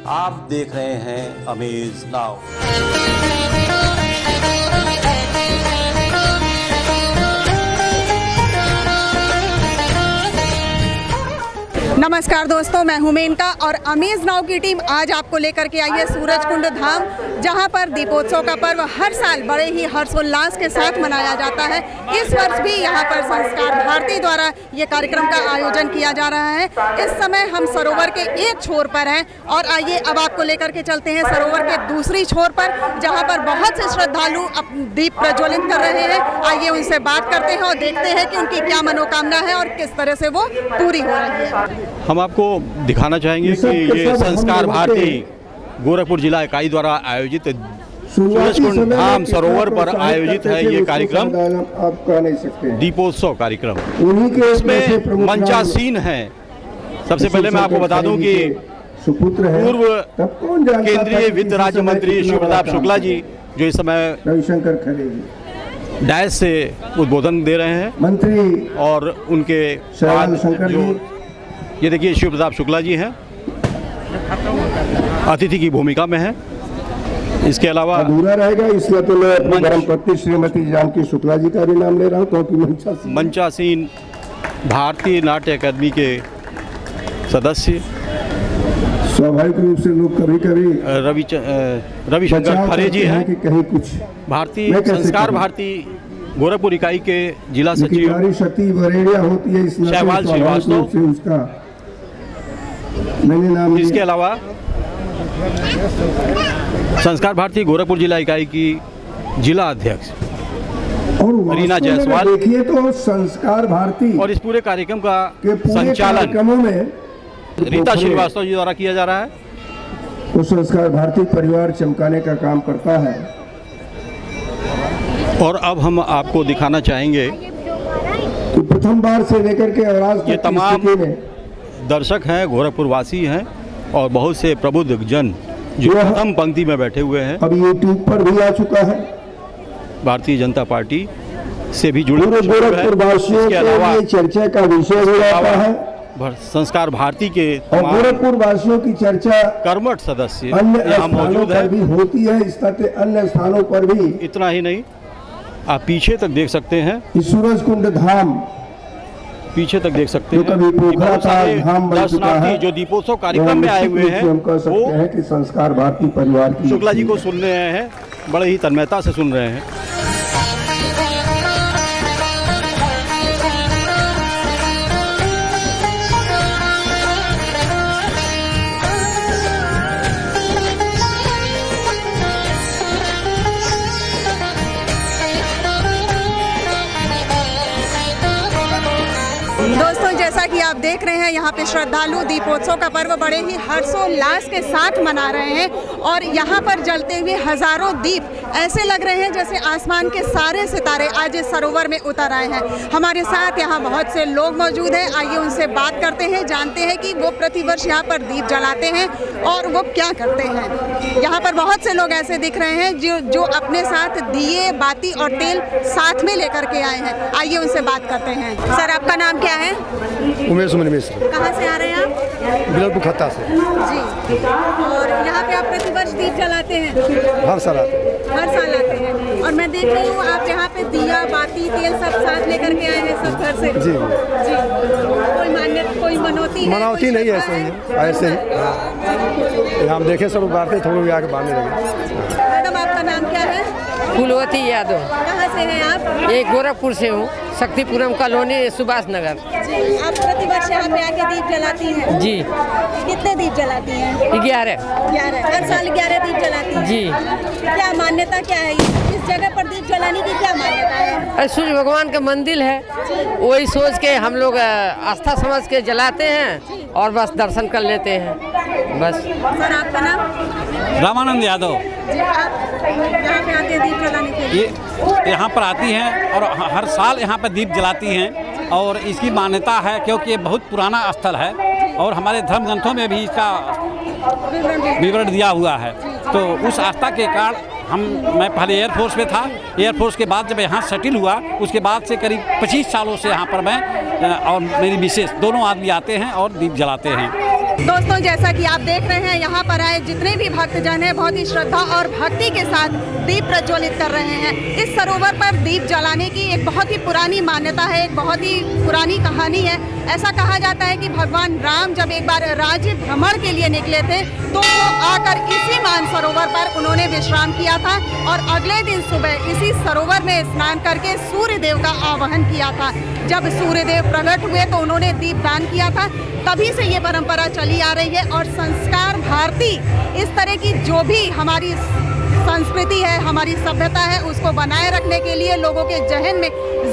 आप देख रहे हैं अमेज नाउ। नमस्कार दोस्तों, मैं हूं मेनका और अमेज नाउ की टीम आज आपको लेकर के आई है सूरजकुंड धाम, जहां पर दीपोत्सव का पर्व हर साल बड़े ही हर्षोल्लास के साथ मनाया जाता है। इस वर्ष भी यहां पर संस्कार भारती द्वारा ये कार्यक्रम का आयोजन किया जा रहा है। इस समय हम सरोवर के एक छोर पर हैं और आइए अब आपको लेकर के चलते हैं सरोवर के दूसरी छोर पर, जहाँ पर बहुत से श्रद्धालु दीप प्रज्वलित कर रहे हैं। आइए उनसे बात करते हैं और देखते हैं कि उनकी क्या मनोकामना है और किस तरह से वो पूरी हो रही है। हम आपको दिखाना चाहेंगे कि ये संस्कार भारती गोरखपुर जिला इकाई द्वारा आयोजित सूरजकुंड धाम सरोवर पर आयोजित है ये कार्यक्रम, आप कह नहीं सकते, दीपोत्सव कार्यक्रम। इसमें मंचासीन है। सबसे पहले मैं आपको बता दूं कि पूर्व केंद्रीय वित्त राज्य मंत्री शिव प्रताप शुक्ला जी जो इस समय रविशंकर खरे डैश से उद्बोधन दे रहे हैं मंत्री, और उनके बाद जो ये देखिए शिव प्रताप शुक्ला जी हैं, अतिथि की भूमिका में हैं। इसके अलावा अधूरा रहेगा, इसलिए तो मैं धर्मपत्नी श्रीमती जानकी शुक्ला जी का भी नाम ले रहा हूँ, क्योंकि मंचासीन भारतीय नाट्य अकादमी के सदस्य स्वाभाविक रूप से लोग कभी कभी रविशंकर खरे जी हैं, कि कहीं कुछ भारतीय संस्कार भारती गोरखपुर इकाई के जिला सचिव शक्ति वरेड़िया होती है, इस शैवाल श्रीवास्तव से उसका मैंने नाम। इसके अलावा संस्कार भारती गोरखपुर जिला इकाई की जिला अध्यक्ष और रीना जायसवाल। देखिए तो संस्कार भारती और इस पूरे कार्यक्रम का संचालन संचालन में रीता श्रीवास्तव जी द्वारा किया जा रहा है। वो संस्कार भारती परिवार चमकाने का काम करता है। और अब हम आपको दिखाना चाहेंगे तो प्रथम बार से लेकर के और आज ये तक तमाम की स्थिति में दर्शक हैं, गोरखपुर वासी हैं और बहुत से प्रबुद्ध जन जो प्रथम पंक्ति में बैठे हुए हैं। अब यूट्यूब पर भी आ चुका है, भारतीय जनता पार्टी से भी जुड़े पूरे गोरखपुर वासियों के लिए चर्चा का विषय हो जाता है। संस्कार भारती के और गोरखपुर वासियों की चर्चा कर्मठ सदस्य अन्य यहाँ स्थानों मौजूद पर है। भी होती है, इस तरह अन्य स्थानों पर भी। इतना ही नहीं, आप पीछे तक देख सकते हैं, इस सूरजकुंड धाम पीछे तक देख सकते जो हैं कभी पोखरा था, धाम बन चुका दर्शनार्थी है। जो दीपोत्सव कार्यक्रम में आए हुए हैं हम कह सकते वो हैं कि संस्कार भारती परिवार की शुक्ला जी को सुन रहे हैं, बड़े ही तन्मयता से सुन रहे हैं। दोस्तों, जैसा कि आप देख रहे हैं यहाँ पे श्रद्धालु दीपोत्सव का पर्व बड़े ही हर्षोल्लास के साथ मना रहे हैं और यहाँ पर जलते हुए हजारों दीप ऐसे लग रहे हैं जैसे आसमान के सारे सितारे आज इस सरोवर में उतर आए हैं। हमारे साथ यहाँ बहुत से लोग मौजूद हैं, आइए उनसे बात करते हैं, जानते हैं कि वो प्रतिवर्ष यहाँ पर दीप जलाते हैं और वो क्या करते हैं। यहाँ पर बहुत से लोग ऐसे दिख रहे हैं जो अपने साथ दिए, बाती और तेल साथ में लेकर के आए हैं। आइए उनसे बात करते हैं। सर, आपका नाम क्या है? उमेश मिश्र। कहाँ से आ रहे हैं आप? बिलपुर खत्ता से जी। और यहाँ पे आप प्रतिवर्ष दीप जलाते हैं? हर साल आते हैं। हर साल आते हैं। और मैं देख रही हूँ आप यहाँ पे दिया, बाती, तेल सब साथ लेकर के आए हैं सब घर से। जी जी। कोई मान्यता, कोई मनौती है? मनावती नहीं है, ऐसे ही ऐसे ही हम देखे सब बातें थोड़ी भी आके बांधने लगे। मैडम, आपका नाम क्या है? फूलवती यादव। कहाँ से हैं आप? ये गोरखपुर से हूँ, शक्तिपुरम कॉलोनी, सुभाष नगर। जी। आप प्रतिवर्ष यहाँ पे आके दीप जलाती हैं? जी। कितने दीप जलाती हैं? 11। 11। हर साल 11 दीप जलाती हैं? जी। क्या मान्यता क्या है इस जगह पर दीप जलाने की? क्या मान्यता है? अरे सूर्य भगवान का मंदिर है, वही सोच के हम लोग आस्था समझ के जलाते हैं और बस दर्शन कर लेते हैं बस। सर, आपका नाम? रामानंद यादव। जी। आप यहाँ पे आते हैं दीप जलाने के लिए? ये यहाँ पर आती हैं और हर साल यहाँ पर दीप जलाती हैं और इसकी मान्यता है क्योंकि ये बहुत पुराना स्थल है और हमारे धर्म ग्रंथों में भी इसका विवरण दिया हुआ है। तो उस आस्था के कारण मैं पहले एयरफोर्स में था, एयरफोर्स के बाद जब यहाँ सेटिल हुआ उसके बाद से करीब 25 सालों से यहाँ पर मैं और मेरी मिसेस दोनों आदमी आते हैं और दीप जलाते हैं। दोस्तों, जैसा कि आप देख रहे हैं, यहाँ पर आए जितने भी भक्तजन हैं बहुत ही श्रद्धा और भक्ति के साथ दीप प्रज्वलित कर रहे हैं। इस सरोवर पर दीप जलाने की एक बहुत ही पुरानी मान्यता है, एक बहुत ही पुरानी कहानी है। ऐसा कहा जाता है कि भगवान राम जब एक बार राज्य भ्रमण के लिए निकले थे तो वो आकर इसी मानसरोवर पर उन्होंने विश्राम किया था और अगले दिन सुबह इसी सरोवर में स्नान करके सूर्य देव का आवाहन किया था। जब सूर्य देव प्रकट हुए तो उन्होंने दीप दान किया था। तभी से ये परंपरा चली आ रही है और संस्कार भारती इस तरह की जो भी हमारी संस्कृति है, हमारी सभ्यता है, उसको बनाए रखने के लिए, लोगों के जहन में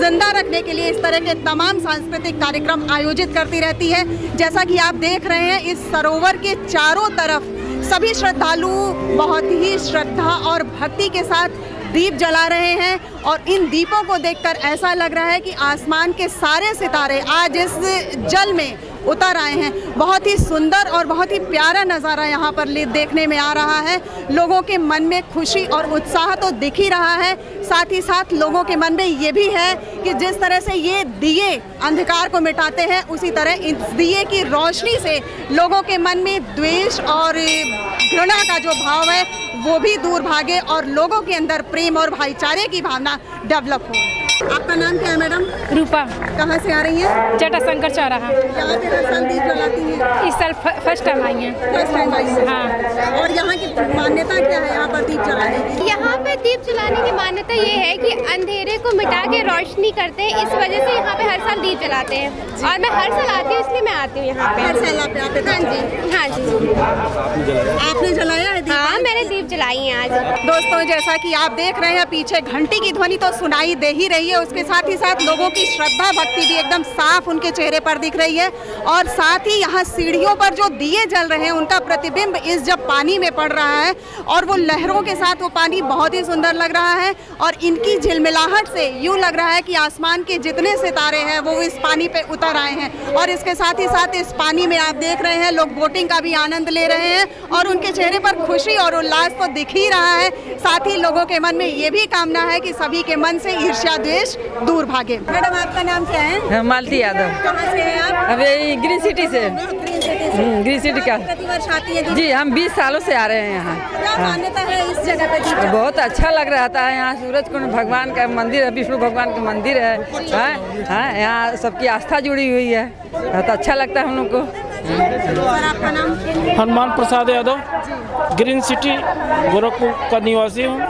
जिंदा रखने के लिए इस तरह के तमाम सांस्कृतिक कार्यक्रम आयोजित करती रहती है। जैसा कि आप देख रहे हैं, इस सरोवर के चारों तरफ सभी श्रद्धालु बहुत ही श्रद्धा और भक्ति के साथ दीप जला रहे हैं और इन दीपों को देखकर ऐसा लग रहा है कि आसमान के सारे सितारे आज इस जल में उतर आए हैं। बहुत ही सुंदर और बहुत ही प्यारा नज़ारा यहाँ पर देखने में आ रहा है। लोगों के मन में खुशी और उत्साह तो दिख ही रहा है, साथ ही साथ लोगों के मन में ये भी है कि जिस तरह से ये दिए अंधकार को मिटाते हैं, उसी तरह इस दिए की रोशनी से लोगों के मन में द्वेष और घृणा का जो भाव है वो भी दूर भागे और लोगों के अंदर प्रेम और भाईचारे की भावना डेवलप हो। आपका नाम क्या है मैडम? रूपा। कहाँ से आ रही हैं? जटाशंकर चौराहा। यहाँ पे हर साल दीप जलाती हैं? इस साल फर्स्ट टाइम आई हैं। फर्स्ट टाइम आई हैं? हाँ। और यहाँ की मान्यता क्या है यहाँ पर दीप जलाने की? यहाँ पे दीप जलाने की मान्यता ये है कि अंधेरे को मिटा के रोशनी करते हैं, इस वजह से यहाँ पे हर साल दीप जलाते हैं। और मैं हर साल आती हूँ, इसलिए मैं आती हूँ यहाँ पे। हर साल आप आते? हाँ जी, हाँ जी। आपने जलाया है दीप? हाँ, मैंने दीप जलाई है आज। दोस्तों, जैसा कि आप देख रहे हैं, पीछे घंटी की ध्वनि तो सुनाई दे ही रही है, उसके साथ ही साथ लोगों की श्रद्धा भक्ति भी एकदम साफ उनके चेहरे पर दिख रही है। और साथ ही यहाँ सीढ़ियों पर जो दिए जल रहे हैं उनका प्रतिबिंब इस जब पानी में पड़ रहा है और वो लहरों के साथ वो पानी बहुत ही सुंदर लग रहा है और इनकी झिलमिलाहट से यूं लग रहा है कि आसमान के जितने सितारे हैं वो इस पानी पे उतर आए हैं। और इसके साथ ही साथ इस पानी में आप देख रहे हैं लोग बोटिंग का भी आनंद ले रहे हैं और उनके चेहरे पर खुशी और उल्लास तो दिख ही रहा है। साथ ही लोगों के मन में ये भी कामना है कि सभी के मन से ईर्ष्या द्वेष दूर भागे। मैडम, आपका नाम क्या है? मालती यादव। कहाँ से हैं आप? अभी ग्रीन सिटी से। ग्रीन सिटी का प्रतिवर्ष आती है? जी, हम 20 सालों से आ रहे हैं यहाँ। क्या मान्यता है इस जगह पे? बहुत अच्छा लग रहा था। यहाँ सूरज कुंड भगवान का मंदिर है, विष्णु भगवान का मंदिर है। हाँ, यहाँ सबकी आस्था जुड़ी हुई है, बहुत अच्छा लगता है हम लोग को। सर, आपका नाम? हनुमान प्रसाद यादव, ग्रीन सिटी गोरखपुर का निवासी हूँ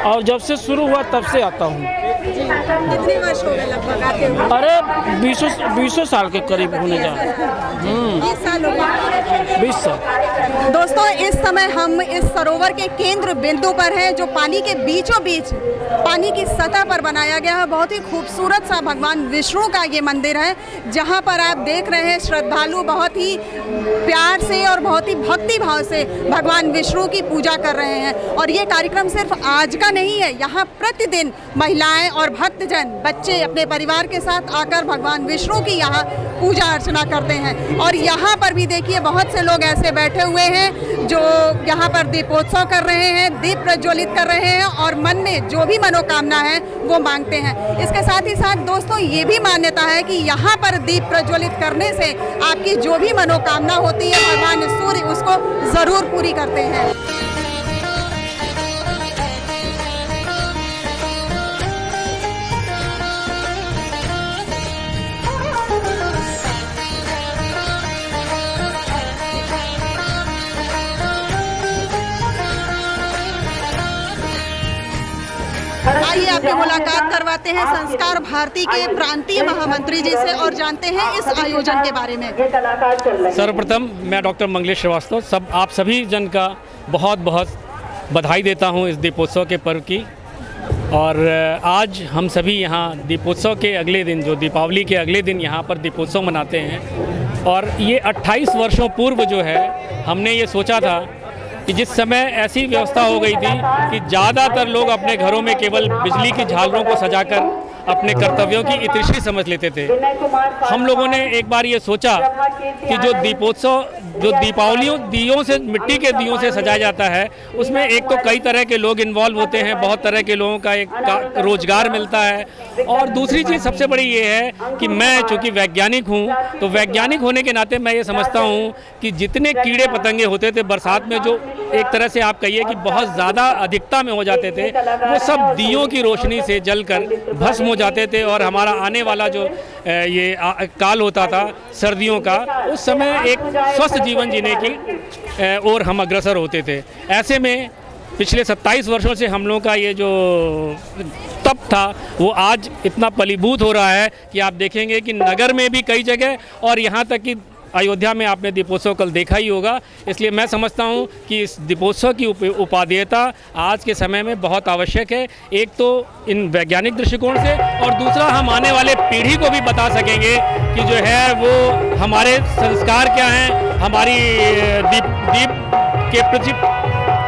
और जब से शुरू हुआ तब से आता हूँ। कितने वर्ष हो गए लगभग आते हुए? अरे 20 साल के करीब होने जा रहे हैं। 20 साल हो गए। 20 साल। दोस्तों, इस समय हम इस सरोवर के केंद्र बिंदु पर हैं जो पानी के बीचों बीच पानी की सतह पर बनाया गया है। बहुत ही खूबसूरत सा भगवान विष्णु का ये मंदिर है जहाँ पर आप देख रहे हैं श्रद्धालु बहुत ही प्यार से और बहुत ही भक्ति भाव से भगवान विष्णु की पूजा कर रहे हैं। और ये कार्यक्रम सिर्फ आज का नहीं है, यहाँ प्रतिदिन महिलाएं और भक्तजन, बच्चे अपने परिवार के साथ आकर भगवान विष्णु की यहाँ पूजा अर्चना करते हैं। और यहाँ पर भी देखिए बहुत से लोग ऐसे बैठे हुए हैं जो यहाँ पर दीपोत्सव कर रहे हैं, दीप प्रज्वलित कर रहे हैं और मन में जो भी मनोकामना है वो मांगते हैं। इसके साथ ही साथ दोस्तों ये भी मान्यता है कि यहाँ पर दीप प्रज्वलित करने से आपकी जो भी मनोकामना होती है भगवान सूर्य उसको ज़रूर पूरी करते हैं। आइए आपकी मुलाकात करवाते हैं संस्कार भारती के प्रांतीय महामंत्री जी से और जानते हैं इस आयोजन के बारे में। सर्वप्रथम मैं डॉक्टर मंगलेश श्रीवास्तव आप सभी जन का बहुत बहुत बधाई देता हूं इस दीपोत्सव के पर्व की। और आज हम सभी यहाँ दीपोत्सव के अगले दिन, जो दीपावली के अगले दिन यहाँ पर दीपोत्सव मनाते हैं। और ये 28 वर्षों पूर्व जो है हमने ये सोचा था कि जिस समय ऐसी व्यवस्था हो गई थी कि ज़्यादातर लोग अपने घरों में केवल बिजली की झालरों को सजाकर अपने कर्तव्यों की इतिश्री समझ लेते थे। हम लोगों ने एक बार ये सोचा कि जो दीपोत्सव, जो दियों से, मिट्टी के दियों से सजाया जाता है, उसमें एक तो कई तरह के लोग इन्वॉल्व होते हैं, बहुत तरह के लोगों का एक रोजगार मिलता है, और दूसरी चीज़ सबसे बड़ी ये है कि मैं चूँकि वैज्ञानिक हूँ, तो वैज्ञानिक होने के नाते मैं ये समझता हूँ कि जितने कीड़े पतंगे होते थे बरसात में, जो एक तरह से आप कहिए कि बहुत ज़्यादा अधिकता में हो जाते थे, वो सब दियों की रोशनी से जलकर भस्म हो जाते थे। और हमारा आने वाला जो काल होता था सर्दियों का, उस समय एक स्वस्थ जीवन जीने की ओर हम अग्रसर होते थे। ऐसे में पिछले 27 वर्षों से हम लोगों का ये जो तप था वो आज इतना फलीभूत हो रहा है कि आप देखेंगे कि नगर में भी कई जगह, और यहाँ तक कि अयोध्या में आपने दीपोत्सव कल देखा ही होगा। इसलिए मैं समझता हूँ कि इस दीपोत्सव की उपादेयता आज के समय में बहुत आवश्यक है, एक तो इन वैज्ञानिक दृष्टिकोण से, और दूसरा हम आने वाले पीढ़ी को भी बता सकेंगे कि जो है वो हमारे संस्कार क्या हैं, हमारी दीप के प्रति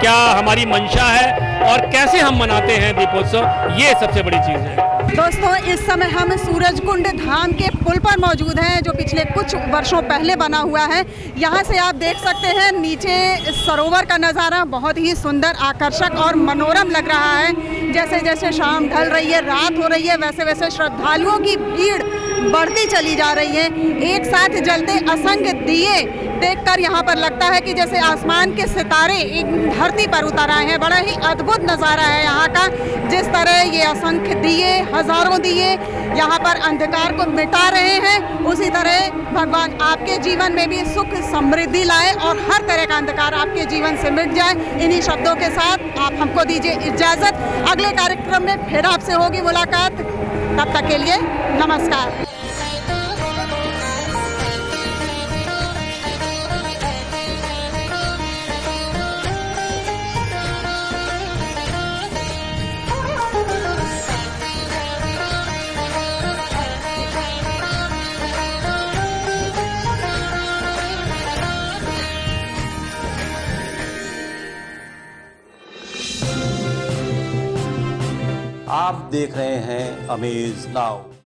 क्या हमारी मंशा है, और कैसे हम मनाते हैं दीपोत्सव, ये सबसे बड़ी चीज़ है। दोस्तों, इस समय हम सूरजकुंड धाम के पुल पर मौजूद हैं, जो पिछले कुछ वर्षों पहले बना हुआ है। यहाँ से आप देख सकते हैं नीचे सरोवर का नज़ारा बहुत ही सुंदर, आकर्षक और मनोरम लग रहा है। जैसे जैसे शाम ढल रही है, रात हो रही है, वैसे वैसे श्रद्धालुओं की भीड़ बढ़ती चली जा रही है। एक साथ जलते असंख्य दिए देखकर यहाँ पर लगता है कि जैसे आसमान के सितारे एक धरती पर उतर आए हैं। बड़ा ही अद्भुत नज़ारा है यहाँ का। जिस तरह ये असंख्य दिए, हजारों दिए यहाँ पर अंधकार को मिटा रहे हैं, उसी तरह भगवान आपके जीवन में भी सुख समृद्धि लाए और हर तरह का अंधकार आपके जीवन से मिट जाए। इन्हीं शब्दों के साथ आप हमको दीजिए इजाज़त। अगले कार्यक्रम में फिर आपसे होगी मुलाकात, तब तक के लिए नमस्कार। आप देख रहे हैं अमेज नाउ।